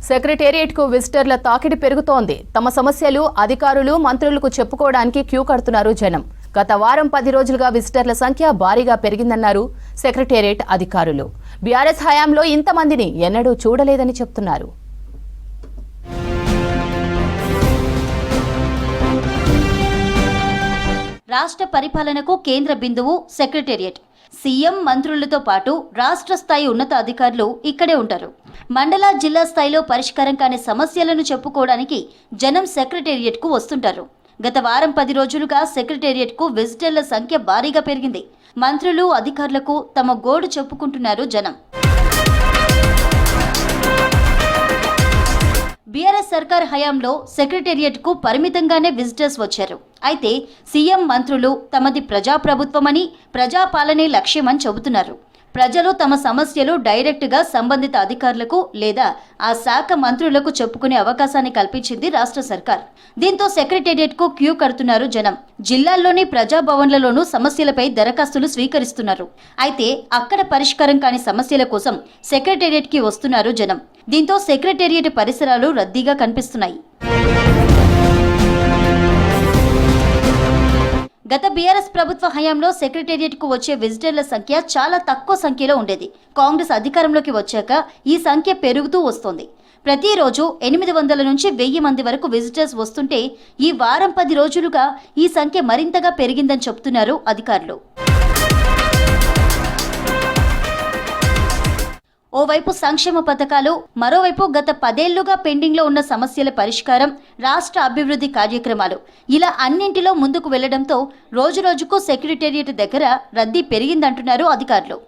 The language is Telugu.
సెక్రటేరియట్కు విజిటర్ల తాకిడి పెరుగుతోంది. తమ సమస్యలు అధికారులు మంత్రులకు చెప్పుకోవడానికి క్యూ కడుతున్నారు జనం. గత వారం 10 రోజులుగా విజిటర్ల సంఖ్య భారీగా పెరిగిందన్నారు సెక్రటేరియట్ అధికారులు. బీఆర్ఎస్ హయాంలో ఇంతమందిని ఎన్నడూ చూడలేదని చెప్తున్నారు. రాష్ట్ర పరిపాలనకు కేంద్ర బిందువు సెక్రటేరియట్. సీఎం మంత్రులతో పాటు రాష్ట్ర స్థాయి ఉన్నత అధికారులు ఇక్కడే ఉంటారు. మండల జిల్లా స్థాయిలో పరిష్కారం కాని సమస్యలను చెప్పుకోవడానికి జనం సెక్రటేరియట్కు వస్తుంటారు. గత వారం 10 రోజులుగా సెక్రటేరియట్కు విజిటర్ల సంఖ్య భారీగా పెరిగింది. మంత్రులు అధికారులకు తమ గోడు చెప్పుకుంటున్నారు జనం. బీఆర్ఎస్ సర్కార్ హయాంలో సెక్రటేరియట్కు పరిమితంగానే విజిటర్స్ వచ్చారు. అయితే సీఎం మంత్రులు తమది ప్రజాప్రభుత్వమని, ప్రజాపాలనే లక్ష్యమని చెబుతున్నారు. ప్రజలు తమ సమస్యలు డైరెక్ట్గా సంబంధిత అధికారులకు లేదా ఆ శాఖ మంత్రులకు చెప్పుకునే అవకాశాన్ని కల్పించింది రాష్ట్ర సర్కార్. దీంతో సెక్రటేరియట్కు క్యూ కడుతున్నారు జనం. జిల్లాల్లోని ప్రజాభవన్లలోనూ సమస్యలపై దరఖాస్తులు స్వీకరిస్తున్నారు. అయితే అక్కడ పరిష్కారం కాని సమస్యల కోసం సెక్రటేరియట్కి వస్తున్నారు జనం. దీంతో సెక్రటేరియట్ పరిసరాలు రద్దీగా కనిపిస్తున్నాయి. గత బీఆర్ఎస్ ప్రభుత్వ హయాంలో సెక్రటేరియట్కు వచ్చే విజిటర్ల సంఖ్య చాలా తక్కువ సంఖ్యలో ఉండేది. కాంగ్రెస్ అధికారంలోకి వచ్చాక ఈ సంఖ్య పెరుగుతూ వస్తోంది. ప్రతిరోజు 800 నుంచి 1000 మంది వరకు విజిటర్స్ వస్తుంటే ఈ వారం 10 రోజులుగా ఈ సంఖ్య మరింతగా పెరిగిందని చెప్తున్నారు అధికారులు. ఓవైపు సంక్షేమ పథకాలు, మరోవైపు గత 10 ఏళ్లుగా పెండింగ్లో ఉన్న సమస్యల పరిష్కారం, రాష్ట్ర అభివృద్ధి కార్యక్రమాలు, ఇలా అన్నింటిలో ముందుకు వెళ్లడంతో రోజురోజుకు సెక్రటేరియట్ దగ్గర రద్దీ పెరిగిందంటున్నారు అధికారులు.